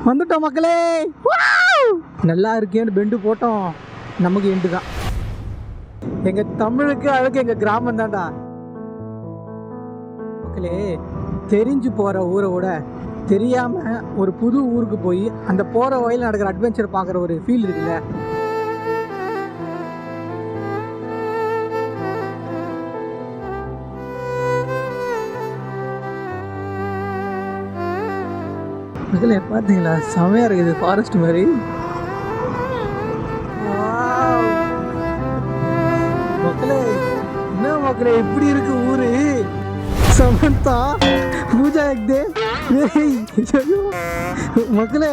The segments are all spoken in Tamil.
வந்துட்டோம் மக்களே. நல்லா இருக்கேன்னு பெண்டு போட்டோம், நமக்கு எண்டு தான். எங்க தமிழுக்கு அழகு எங்க கிராமம் தான்டா மக்களே. தெரிஞ்சு போற ஊரை விட தெரியாம ஒரு புது ஊருக்கு போய் அந்த போற வயலில் நடக்கிற அட்வென்ச்சர் பார்க்குற ஒரு ஃபீல் இருக்குல்ல. மக்களே பார்த்தீங்களா, செமையா இருக்குது ஃபாரஸ்ட் மாதிரி. மக்களே என்ன மக்களே இப்படி இருக்கு ஊரு. சமந்தா பூஜா எக்தே மக்களே,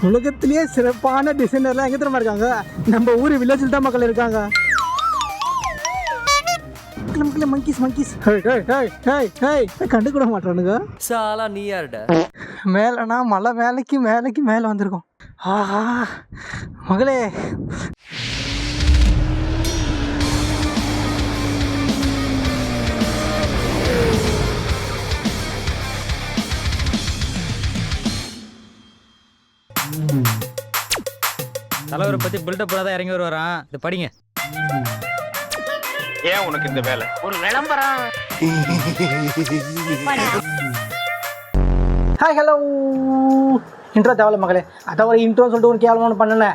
உலகத்திலேயே சிறப்பான டிசைனர்லாம் எங்க தெரியுமா இருக்காங்க? நம்ம ஊர் வில்லேஜில் தான் மக்கள் இருக்காங்க. மங்கீஸ் மங்கீஸ் கண்டு கூட மாட்டானுங்க. சாலா நீ யாருடா? மேலனா மலை மேலைக்கு மேலைக்கு மேலே வந்திருக்கோம். ஆஹா மகளே, தலைவரை பத்தி பில்டப் தான் இறங்கி வருவாரான். இது படிங்க. ஏன் உனக்கு இந்த வேலை? ஒரு விளம்பரம். Hi hello. இன்ட்ரோ தேவையில்ல மகளே, அதான் ஒரு இன்ட்ரோ சொல்லிட்டு ஒரு கேவலமான பண்ணல.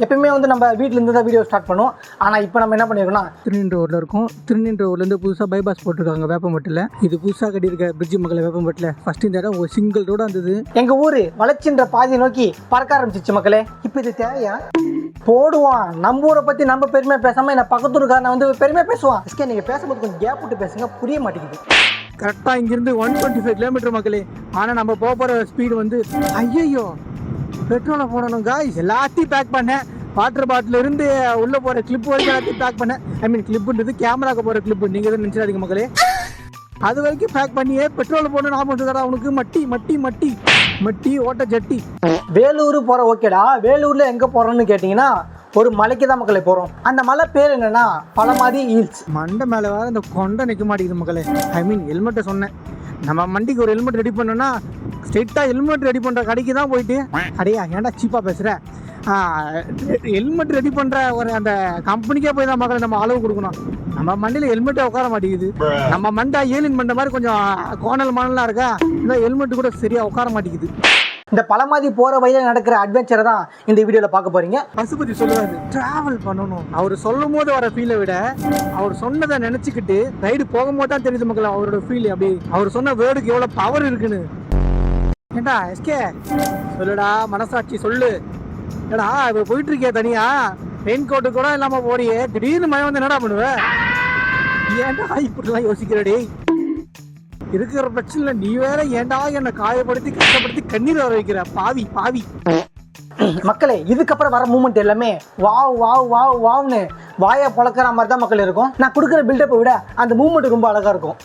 எப்பயுமே வந்து நம்ம வீட்டிலேருந்து தான் வீடியோ ஸ்டார்ட் பண்ணுவோம். ஆனால் இப்போ நம்ம என்ன பண்ணியிருக்கோம்னா திருநின்ற ஊரில் இருக்கோம். திருநின்ற ஊர்லேருந்து புதுசாக பைபாஸ் போட்டிருக்காங்க வேப்பம்பட்டில். இது புதுசாக கட்டியிருக்க பிரிட்ஜ் மக்களை வேப்பம்பட்டில். ஃபஸ்ட்டு இந்த இடம் ஒரு சிங்கிள் ரோடாக இருந்தது. எங்கள் ஊர் வளர்ச்சின்ற பாதையை நோக்கி பறக்க ஆரம்பிச்சிச்சு மக்களே. இப்போ இது தேவையா? போடுவான். நம்ம ஊரை பற்றி நம்ம பெருமையாக பேசாமல் என்ன பக்கத்தூருக்காரன் வந்து பெருமையாக பேசுவான். எஸ்கே நீங்கள் பேசும்போது கொஞ்சம் கேப் விட்டு பேசுங்க, புரிய மாட்டேங்குது. கரெக்டாக இங்கேருந்து 125 கிலோமீட்டர் மக்களே. ஆனால் நம்ம போகிற ஸ்பீடு வந்து ஐயோ பெட்ரோலை போடணும் காய்ஸ். எல்லாத்தையும் பேக் பண்ணேன். வாட்டர் பாட்டில் இருந்து உள்ளே போகிற கிளிப் வரைக்கும் எல்லாத்தையும் பேக் பண்ணேன். ஐ மீன் கிளிப்புன்றது கேமராவுக்கு போகிற கிளிப்பு, நீங்கள் எதுவும் நினச்சிடாதீங்க மக்களே. அது வரைக்கும் பேக் பண்ணியே பெட்ரோல் போடணும். நான் பண்ணுறதா உனக்கு மட்டி மட்டி மட்டி மட்டி ஓட்ட ஜட்டி. வேலூர் போகிற ஓகேடா. வேலூரில் எங்கே போகிறோன்னு கேட்டிங்கன்னா ஒரு மலைக்கு தான் மக்களை போகிறோம். அந்த மலை பேர் என்னன்னா பழமாதி ஹில்ஸ். மண்டை மேலே வேறு இந்த கொண்டை நிற்க மாட்டேங்குது மக்களே. ஐ மீன் ஹெல்மெட்டை சொன்னேன். நம்ம மண்டிக்கு ஒரு ஹெல்மெட் ரெடி பண்ணோன்னா ஸ்ட்ரெயிட்டாக ஹெல்மெட் ரெடி பண்ணுற கடைக்கு தான் போயிட்டு அடையா ஏன்டா சீப்பாக பேசுகிறேன், ஹெல்மெட் ரெடி பண்ணுற ஒரு அந்த கம்பெனிக்கே போய் தான் மக்களை நம்ம அளவு கொடுக்கணும். நம்ம மண்டியில் ஹெல்மெட்டே உட்கார மாட்டேங்குது. நம்ம மண்டை ஏலின் பண்ணுற மாதிரி கொஞ்சம் கோணல் மானலாக இருக்கா, இந்த ஹெல்மெட்டு கூட சரியாக உட்கார மாட்டேங்குது. இந்த பழமாதி போகிற வழியில் நடக்கிற அட்வென்ச்சரை தான் இந்த வீடியோவில் பார்க்க போகிறீங்க. பசுபதி சொல்லுவார் ட்ராவல் பண்ணணும். அவர் சொல்லும் போது வர ஃபீலை விட அவர் சொன்னதை நினச்சிக்கிட்டு ரைடு போகும்போது தான் தெரியுது மக்கள் அவரோட ஃபீல். அப்படி அவர் சொன்ன வேர்டுக்கு எவ்வளோ பவர் இருக்குன்னு. ஏண்டா எஸ்கே சொல்லுடா, மனசாட்சி சொல்லு. ஏடா இப்போ போயிட்டு இருக்கியா தனியா, ரெயின் கோட்டு கூட இல்லாமல் போறியே, திடீர்னு மழை வந்து என்னடா பண்ணுவேன்? ஏன்டா இப்படிலாம் யோசிக்கிறடே? இருக்கிற பிரச்சனை நீ வேற ஏன்டா என்னை காயப்படுத்தி கஷ்டப்படுத்தி கண்ணீர் வர வைக்கிற பாவி பாவி. மக்களே இதுக்கப்புறம் வர மூமெண்ட் எல்லாமே வாவ் வாவ் வாவ் வாவ்னு வாயை பழக்கிற மாதிரி தான் மக்கள் இருக்கும். நான் கொடுக்குற பில்டப்பை விட அந்த மூமெண்ட் ரொம்ப அழகா இருக்கும்.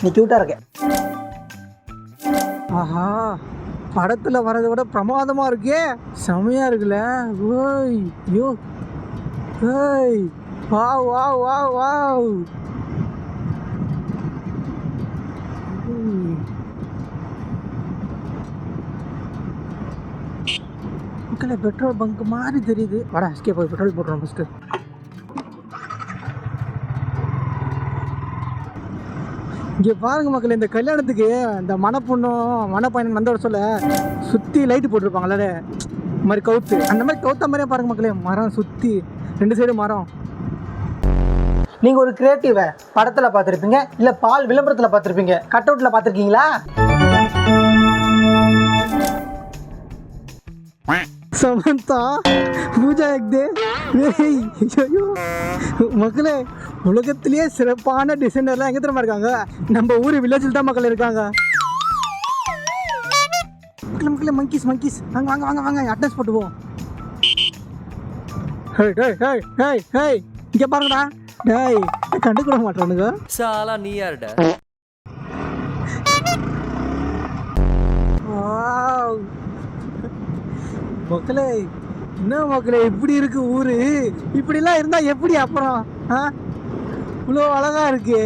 நீ கியூட்டா இருக்க. ஆஹா படத்துல வரதை விட பிரமாதமா இருக்கே, செமையா இருக்குல்ல. ஓய் யோ ஏய் வாவ் வாவ் வாவ் வாவ். மக்களே பெட்ரோல் பங்க் மாதிரி தெரியுது. வாடா எஸ்கே போய் பெட்ரோல் போட்டுறோம் ஃபஸ்ட்டு. இங்கே பாருங்க மக்களே, இந்த கல்யாணத்துக்கு இந்த மணப்பொண்ணும் மணப்பையனும் வந்தோட சொல்ல சுற்றி லைட்டு போட்டிருப்பாங்கல்ல இந்த மாதிரி கவுத்து, அந்த மாதிரி கவுத்த மாதிரியே பாருங்க மக்களே. மரம் சுற்றி 2 சைடு மரம். நீங்கள் ஒரு கிரியேட்டிவை படத்தில் பார்த்துருப்பீங்க, இல்லை பால் விளம்பரத்தில் பார்த்துருப்பீங்க, கட் அவுட்டில் பார்த்துருக்கீங்களா? சமந்தா பூஜா எக்தே மக்களே, உலகத்திலேயே சிறப்பான டிசைனர்லாம் எங்கே தெரியுமா இருக்காங்க? நம்ம ஊர் வில்லேஜில் தான் மக்கள் இருக்காங்க. மக்களே மங்கீஸ் மங்கீஸ் வாங்க வாங்க வாங்க வாங்க அட்ரஸ் போட்டுவோம். இங்கே பாருங்கடா. டேய் கண்டுக்கூட மாட்டானுங்க. சாலா நீ யாருடா? மக்களே என்ன மக்களே இப்படி இருக்கு ஊரு. இப்படிலாம் இருந்தா எப்படி அப்புறம்? இவ்வளோ அழகா இருக்கு.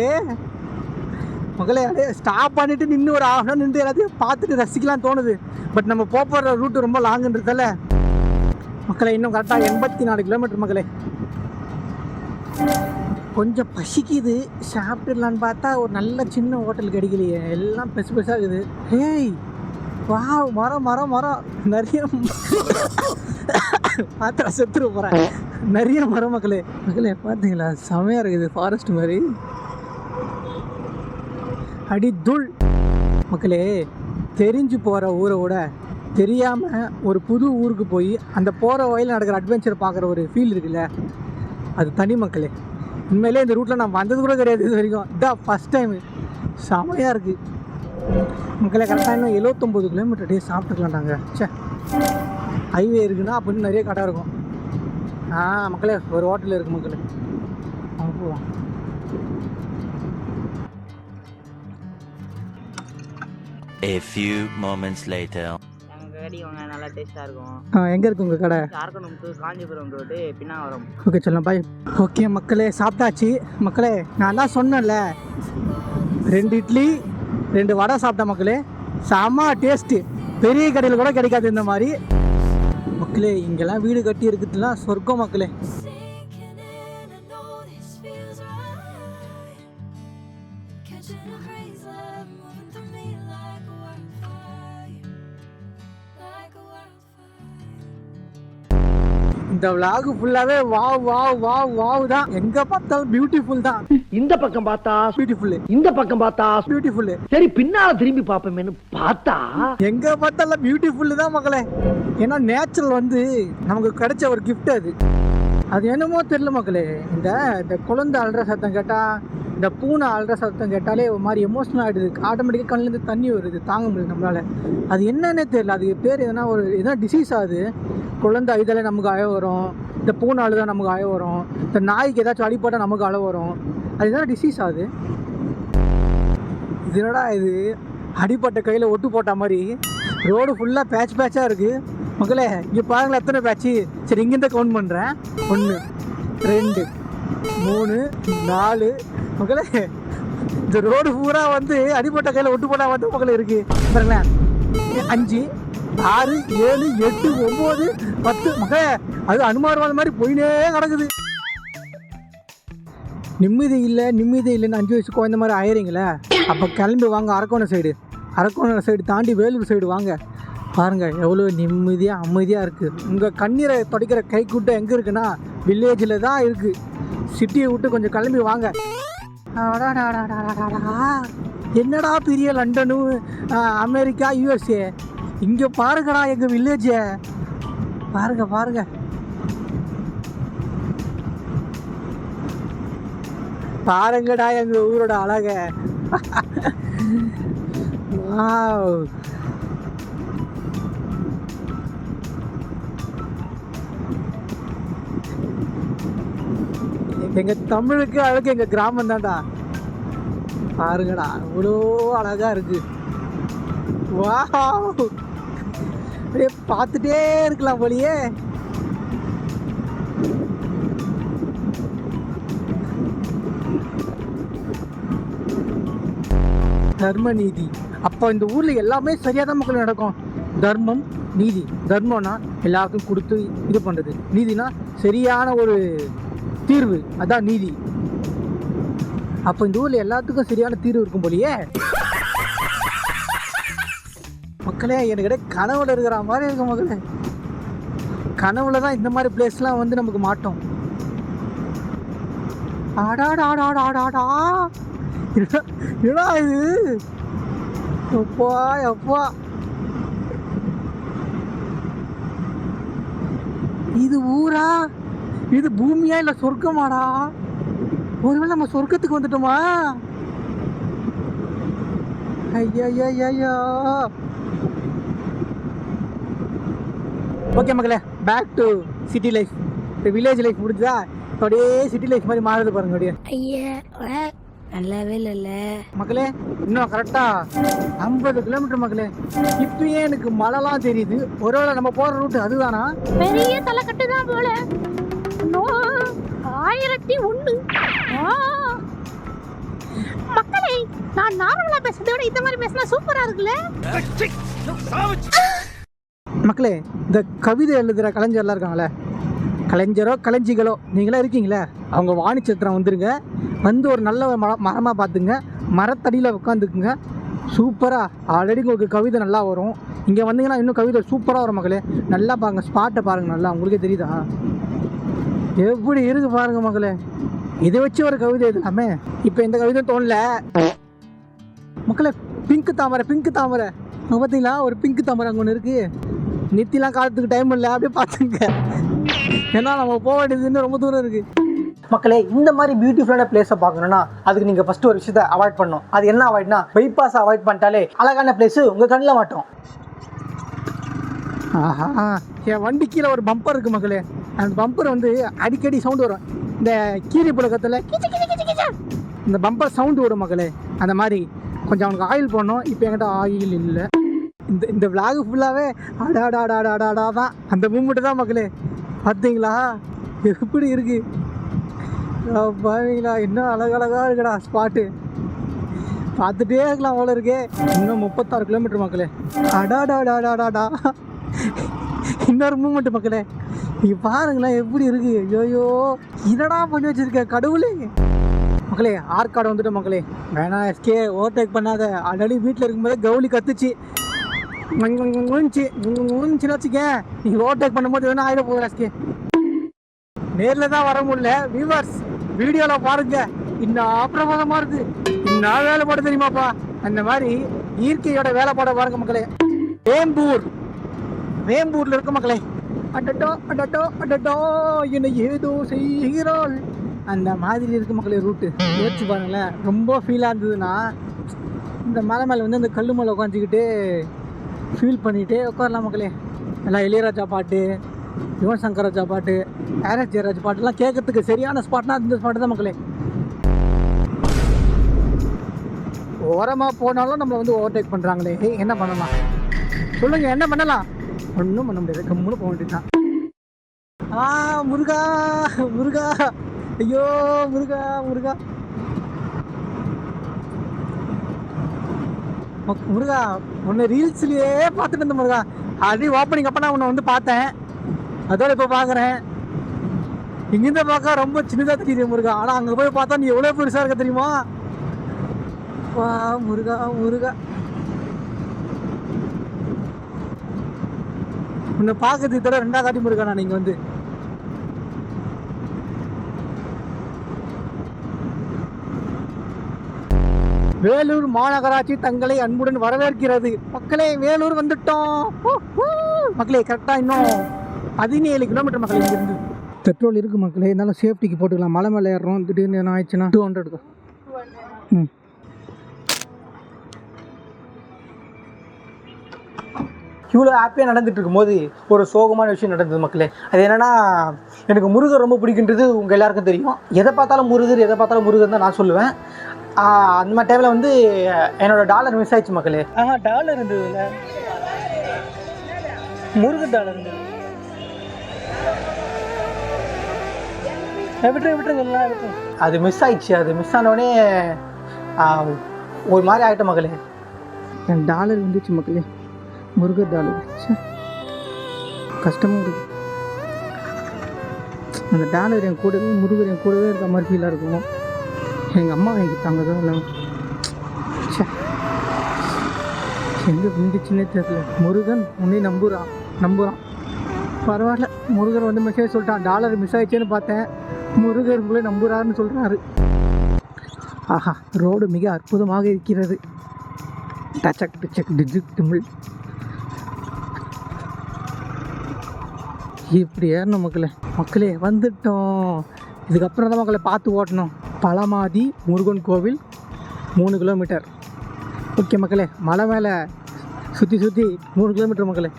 மக்களே அப்படியே ஸ்டாப் பண்ணிட்டு நின்று ஒரு ஹாஃப் அன் நின்று எல்லாத்தையும் பார்த்துட்டு ரசிக்கலாம் தோணுது. பட் நம்ம போகிற ரூட்டு ரொம்ப லாங்குன்றதால மக்களே இன்னும் கரெக்டாக 84 கிலோமீட்டர் மக்களே. கொஞ்சம் பசிக்குது, சாப்பிட்டுடலான்னு பார்த்தா ஒரு நல்ல சின்ன ஹோட்டல் கிடைக்கலையே, எல்லாம் பெருசு பெருசாக இருக்குது. ஹேய் வா, மரம் மரம் மரம் நிறைய பார்த்தா செத்துரு போகிறேன். நிறைய மரம் மக்களே. மக்களே பார்த்தீங்களா, செமையாக இருக்குது, ஃபாரஸ்ட் மாதிரி அடி தூள். மக்களே தெரிஞ்சு போகிற ஊரை விட தெரியாமல் ஒரு புது ஊருக்கு போய் அந்த போகிற வழியில் நடக்கிற அட்வென்ச்சர் பார்க்குற ஒரு ஃபீல் இருக்குல்ல, அது தனி மக்களே. உண்மையிலே இந்த ரூட்டில் நான் வந்தது கூட கிடையாது இது வரைக்கும், இதான் ஃபஸ்ட் டைமு. செமையாக இருக்குது மக்களே. கரெக்டாக இன்னும் 79 கிலோமீட்டர் டே சாப்பிட்டுக்கலாம்டாங்க. சே, ஹைவே இருக்குன்னா அப்போ இன்னும் நிறைய கடை இருக்கும். மக்களே ஒரு ஹோட்டலில் இருக்குது மக்களே, அவங்க போவோம். A few moments later. நல்லா டேஸ்டா இருக்கும். எங்கே இருக்குது உங்கள் கடை? ஜார்க்கண்ட் காஞ்சிபுரம் ரோடு பின்னாவரம். ஓகே சொல்லலாம் பாய். ஓகே மக்களே சாப்பிட்டாச்சு. மக்களே நான் தான் சொன்னேன்ல, 2 இட்லி 2 வடை சாப்பிட்டேன் மக்களே. செம்ம டேஸ்ட்டு, பெரிய கடையில் கூட கிடைக்காது இந்த மாதிரி. மக்களே இங்கெல்லாம் வீடு கட்டி இருக்குதுலாம் சொர்க்கம் மக்களே. இந்த vlog ஃபுல்லாவே வாவ் வாவ் வாவ் வாவ் தான். எங்க பார்த்தாலும் பியூட்டிஃபுல் தான். இந்த பக்கம் பார்த்தா பியூட்டிஃபுல், இந்த பக்கம் பார்த்தா பியூட்டிஃபுல். சரி பின்னால திரும்பி பாப்போமேன்னு பார்த்தா எங்க பார்த்தாலும் பியூட்டிஃபுல் தான் மக்களே. ஏன்னா நேச்சுரல் வந்து நமக்கு கிடைச்ச ஒரு கிஃப்ட் அது. அது என்னமோ தெரியல மக்களே, இந்த குழந்தை அழுற சத்தம் கேட்டா, இந்த பூனை அழுற சத்தம் கேட்டாலே ஒரு மாதிரி எமோஷனல் ஆகிடுது. ஆட்டோமேட்டிக்காக கண்ணிலேருந்து தண்ணி வருது, தாங்க முடியுது நம்மளால. அது என்னன்னே தெரியல, அது பேர் எதனா ஒரு எதனா டிசீஸ் ஆகுது. குழந்தை அழுதாலே நமக்கு அழ வரும், இந்த பூனை அழுதா நமக்கு அழ வரும், இந்த நாய்க்கு ஏதாச்சும் அடிப்பட்டால் நமக்கு அழ வரும். அது எதனா டிசீஸ் ஆகுது. இது என்னடா இது, அடிப்பட்ட கையில் ஒட்டு போட்ட மாதிரி ரோடு ஃபுல்லாக பேட்ச் பேட்சாக இருக்குது மக்களே. இங்கே பாருங்களேன் எத்தனை பேட்ச்சு. சரி இங்கேருந்து கவுண்ட் பண்ணுறேன். 1 2 3 4 மக்களே. இந்த ரோடு பூரா வந்து அடிப்பட்ட கையில் ஒட்டு போட்டா மட்டும் மக்களே இருக்குது பாருங்களேன். 5 6 7 8 9 10 மக்களே. அது அனுமார் மாதிரி போயினே கிடக்குது. நிம்மதி இல்லைன்னு 5 வயசு குழந்த மாதிரி ஆயிடுறீங்களே, அப்போ கிளம்பி வாங்க அரக்கோணம் சைடு தாண்டி வேலூர் சைடு வாங்க. பாருங்கள் எவ்வளோ நிம்மதியாக அமைதியாக இருக்குது. உங்கள் கண்ணீரை துடைக்கிற கைக்கூட்டம் எங்கே இருக்குன்னா வில்லேஜில் தான் இருக்குது. சிட்டியை விட்டு கொஞ்சம் கிளம்பி வாங்க. என்னடா பெரிய லண்டனு அமெரிக்கா USA, இங்கே பாருங்கடா எங்கள் வில்லேஜை பாருங்க. பாருங்கடா எங்கள் ஊரோட அழக. வாவ். எங்கள் தமிழுக்கு அழகு எங்கள் கிராமம் தான்டா. பாருங்கடா இவ்வளோ அழகா இருக்கு. வாவ், அப்படியே பார்த்துட்டே இருக்கலாம் போலியே. தர்ம நீதி, அப்போ இந்த ஊரில் எல்லாமே சரியாக தான் மக்கள் நடக்கும். தர்மம் நீதி. தர்மம்னா எல்லாருக்கும் கொடுத்து இது பண்ணுறது, நீதினா சரியான ஒரு தீர்வு, அதான் நீதி. அப்போ இந்த ஊரில் எல்லாத்துக்கும் சரியான தீர்வு இருக்கும் போலியே. மக்களே எனக்கு கனவுல இருக்கிற மாதிரி இருக்கும் மக்களே. கனவுல தான் இந்த மாதிரி பிளேஸ்லாம் வந்து நமக்கு மாட்டோம். ஆடாடாடாடாடாடா, என்னடா இது, எப்பா இது ஊரா, இது பூமியா இல்லை சொர்க்கமாடா? ஒருவேளை நம்ம சொர்க்கத்துக்கு வந்துட்டோமா? ஐயா. ஓகே மக்களே, பேக் டு சிட்டி லைஃப். இப்போ வில்லேஜ் லைஃப் முடிஞ்சா அப்படியே சிட்டி லைஃப் மாதிரி மாறுது பாருங்க. அப்படியே ஐயா நல்லாவே இல்லைல்ல மக்களே. இன்னும் கரெக்டாக 50 கிலோமீட்டர் மக்களே. இப்பயே எனக்கு மழைலாம் தெரியுது. ஒருவேளை நம்ம போகிற ரூட்டு அதுதானா? பெரிய தலைக்கட்டு தான் போல. 1001 மக்களே நான் நார்மலா பேசுறதை விட இந்த மாதிரி பேசினா சூப்பரா இருக்குல்ல. மக்களே, இந்த கவிதை எழுதுகிற கலைஞர்லாம் இருக்காங்களே, கலைஞரோ கலைஞ்சிகளோ நீங்களாம் இருக்கீங்களே, அவங்க வாணிச்சத்திரம் வந்துருங்க. வந்து ஒரு நல்ல மரமாக பார்த்துங்க, மரத்தடியில் உட்காந்துக்குங்க. சூப்பராக ஆல்ரெடி உங்களுக்கு கவிதை நல்லா வரும். இங்கே வந்தீங்கன்னா இன்னும் கவிதை சூப்பராக வரும் மக்களே. நல்லா பாருங்கள், ஸ்பாட்டை பாருங்கள், நல்லா உங்களுக்கே தெரியுதா எப்படி இருக்கு பாருங்க மக்களே. இதை வச்சு ஒரு கவிதை எழுதலாமே. இப்போ இந்த கவிதை தோணல மக்களே. பிங்க் தாமரை அங்கே பார்த்தீங்களா, ஒரு பிங்க் தாமரை அங்கே ஒன்று இருக்குது. நித்திலாம் காலத்துக்கு டைம் இல்லை, அப்படியே பார்த்துங்க. ஏன்னா நம்ம போக வேண்டியது இன்னும் ரொம்ப தூரம் இருக்குது மக்களே. இந்த மாதிரி பியூட்டிஃபுல்லான பிளேஸை பார்க்கணுன்னா அதுக்கு நீங்கள் ஃபஸ்ட்டு ஒரு விஷயத்தை அவாய்ட் பண்ணணும். அது என்ன அவாய்ட்னா, பைபாஸை அவாய்ட் பண்ணிட்டாலே அழகான பிளேஸு உங்கள் கண்ணில் மாட்டோம். ஆஹா, என் வண்டி கீழே ஒரு பம்பர் இருக்குது மக்களே. அந்த பம்பர் வந்து அடிக்கடி சவுண்டு வரும். இந்த கீரி புழக்கத்தில் இந்த பம்பர் சவுண்டு வரும் மக்களே. அந்த மாதிரி கொஞ்சம் அவனுக்கு ஆயில் போடணும். இப்போ என்கிட்ட ஆயில் இல்லை. இந்த விளாகு ஃபுல்லாகவே அடாடாடாடாடா தான், அந்த மூமெண்ட்டு தான் மக்களே. பார்த்தீங்களா எப்படி இருக்கு பாருங்களா, இன்னும் அழகழகாக இருக்குடா ஸ்பாட்டு. பார்த்துட்டே இருக்கலாம் அவ்வளோ இருக்கே. இன்னும் 36 கிலோமீட்டர் மக்களே. அடாடாடாடாடாடா, இன்னொரு மூமெண்ட்டு மக்களே. நீங்கள் பாருங்களேன் எப்படி இருக்கு. ஐயோ என்னடா பண்ணி வச்சுருக்க கடவுளே. மக்களே, ஆற்காடு வந்துட்டோம் மக்களே. வேணாம் எஸ்கே, ஓவர்டேக் பண்ணாத. ஆல்ரெடி வீட்டில் இருக்கும்போது கவுளி கத்துச்சு முடிஞ்சுன்னு வச்சுக்க. நீங்கள் ஓவர்டேக் பண்ணும்போது வேணா ஆயிட போகிற எஸ்கே. நேரில் தான் வர முடியல. வியூவர்ஸ் வீடியோவில் பாருங்க, இன்னும் அப்பிரமாதமாக இருக்குது. இன்னும் வேலைப்பாட தெரியுமாப்பா. அந்த மாதிரி இயற்கையோட வேலைப்பாட பாருங்க மக்களே. வேம்பூரில் இருக்க மக்களே. அடட்டோ அடட்டோ அடட்டோ என்னை ஏதோ செய்கிறாள், அந்த மாதிரி இருக்கு மக்களே ரூட்டு. யோசிச்சு பாருங்களேன். ரொம்ப ஃபீலாக இருந்ததுன்னா இந்த மலை மேலே வந்து அந்த கல் மேலே உட்காந்துக்கிட்டு ஃபீல் பண்ணிகிட்டே உட்காரலாம் மக்களே. எல்லாம் இளையராஜா பாட்டு, யுவன் சங்கர் ராஜா பாட்டு, ஆர்எஸ் ஜெயராஜ் பாட்டுலாம் கேட்கறதுக்கு சரியான ஸ்பாட்னா இந்த ஸ்பாட்டு தான் மக்களே. ஓரமாக போனாலும் நம்மளை வந்து ஓவர்டேக் பண்ணுறாங்களே, என்ன பண்ணலாம் சொல்லுங்கள், என்ன பண்ணலாம்? ஒன்றும் பண்ண முடியாது, கம்முன்னு போக வேண்டியதுதான். முருகா முருகா, ஐயோ முருகா முருகா முருகா. உன்னை ரீல்ஸ்லேயே பார்த்துட்டு இருந்தேன் முருகா. அது ஓப்பனிங் அப்போ நான் உன்னை வந்து பார்த்தேன், அதோட இப்போ பார்க்குறேன். இங்கேருந்து பார்க்க ரொம்ப சின்னதாக தெரியுது முருகா. ஆனால் அங்கே போய் பார்த்தா நீ எவ்வளோ பெருசாக இருக்க தெரியுமா? வா முருகா முருகா, உன்னை பார்க்கறது இதோட 2ஆவது காட்டி முருகா நான் இங்கே வந்து. வேலூர் மாநகராட்சி தங்களை அன்புடன் வரவேற்கிறது மக்களே. வேலூர் வந்துட்டோம் மக்களே. கரெக்டாக இன்னும் 17 கிலோமீட்டர் மக்களே இங்கிருந்து. பெட்ரோல் இருக்குது மக்களே, இருந்தாலும் சேஃப்டிக்கு போட்டுக்கலாம். மலை மேலே ஏறுறோம், திடீர்னு என்ன ஆயிடுச்சுன்னா 200 இருக்கும். இவ்வளோ ஹாப்பியாக நடந்துட்டு இருக்கும்போது ஒரு சோகமான விஷயம் நடந்தது மக்களே. அது என்னென்னா, எனக்கு முருகர் ரொம்ப பிடிக்குன்றது உங்கள் எல்லாருக்கும் தெரியும். எதை பார்த்தாலும் முருகர் தான் நான் சொல்லுவேன். அந்த மாதிரி டைமில் வந்து என்னோடய டாலர் மிஸ் ஆயிடுச்சு மக்களே. டாலர் இருந்தது இல்லை, முருகர் டாலர் இருந்தது. விட்டுருங்க, அது மிஸ் ஆயிடுச்சு. அது மிஸ் ஆனோடனே ஒரு மாதிரி ஆகிட்ட மக்களே. என் டாலர் வந்துச்சு மக்களே, முருகர் டாலர். கஷ்டமாக இருக்குது. அந்த டாலர் என் கூடவே, முருகர் என் கூடவே இருக்க மாதிரி ஃபீலாக இருக்கும். எங்கள் அம்மா எனக்கு தாங்கதான் இல்லை, எங்கே விந்துச்சுன்னே தெரியல. முருகன் உன்னை நம்புகிறான். பரவாயில்ல, முருகர் வந்து மெசேஜ் சொல்லிட்டான். டாலர் மிஸ் ஆயிடுச்சேன்னு பார்த்தேன், முருகர் உங்களை நம்புகிறாருன்னு சொல்கிறாரு. ஆஹா, ரோடு மிக அற்புதமாக இருக்கிறது. டச்சக் டிச்சக் டிஜிக் தமிழ். இப்படி ஏறணும் மக்களே வந்துட்டோம். இதுக்கப்புறம் தான் மக்களை பார்த்து ஓட்டணும். பழமாதி முருகன் கோவில் 3 கிலோமீட்டர். ஓகே மக்களே, மலை மேலே சுற்றி 3 கிலோமீட்டர் மக்களே.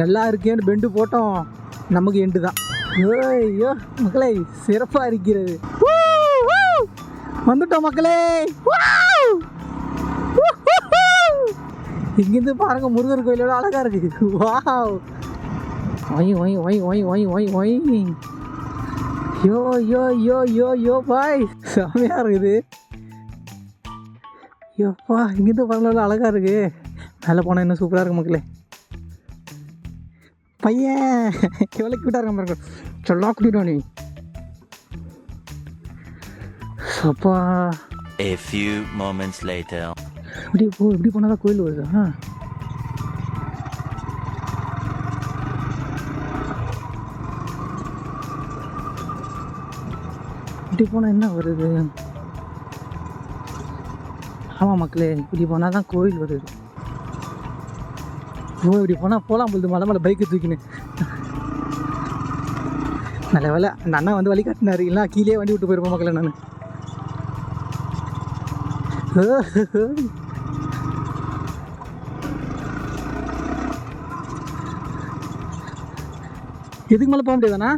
நல்லா இருக்கேன்னு பெண்டு போட்டோம், நமக்கு எண்டு தான். ஐயோ மக்களே, சிறப்பாக இருக்கிறது. வந்துட்டோம் மக்களே. இங்கேருந்து பாருங்க, முருகர் கோயிலோட அழகாக இருக்குது. வாவ், யோ பாய், செமையாக இருக்குது. எப்பா இங்கேருந்து வரலாம் அழகாக இருக்கு. மேலே போனால் இன்னும் சூப்பராக இருக்கும் மக்களே. பையன் எவ்வளோ கியூட்டாக இருக்க மாதிரி இருக்கும். சொல்லா குடிடா நீ. அப்பா A few moments later. இப்படி போனால் தான் கோயில் வருதா? இப்படி போனால் என்ன வருது? ஆமாம் மக்களே, இப்படி போனால் தான் கோயில் வருது. இப்படி போனால் போகலாம் பொழுது மலை மேலே பைக்கை தூக்கின்னு. நல்ல வேலை அந்த அண்ணா வந்து வழி காட்டினாரு, இல்லை கீழே வண்டி விட்டு போயிருப்போம் மக்களே. நான் எதுக்கு மேலே போக முடியாதாண்ணா?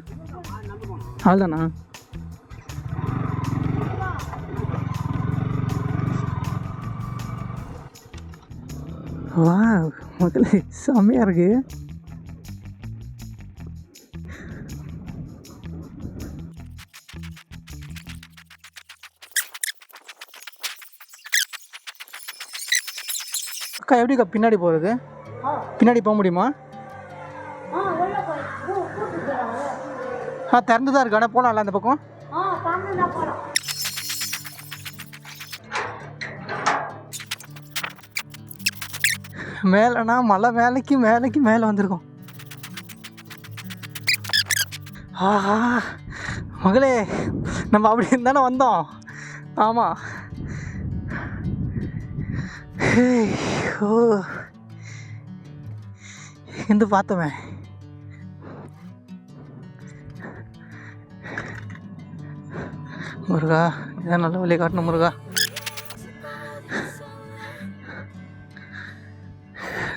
அவ்வளோதாண்ணா. வா மக்களே, செம்மையாக இருக்கு. அக்கா எப்படிக்கா பின்னாடி போகிறது? பின்னாடி போக முடியுமா? திறந்து தான் இருக்கு. ஆனால் போகலாம்ல அந்த பக்கம்? மேலேனா மலை மேலே மேலே வந்திருக்கோம். ஆஹா மகளே, நம்ம அப்படி இருந்தானே வந்தோம். ஆமாம். ஓ இருந்து பார்த்தோமே. முருகா, இதான் நல்ல வழியை காட்டணும் முருகா.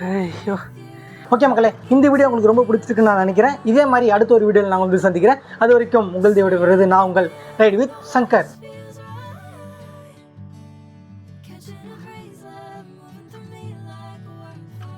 ஐயோ. ஓகே மக்களே, இந்த வீடியோ உங்களுக்கு ரொம்ப பிடிச்சிருக்குன்னு நான் நினைக்கிறேன். இதே மாதிரி அடுத்த ஒரு வீடியோவில் நான் உங்களுக்கு சந்திக்கிறேன். அது வரைக்கும் உங்கள் தேவையோட வருது நான் உங்கள் right with Shankar. Catching a breeze, moving through me like a waterfall.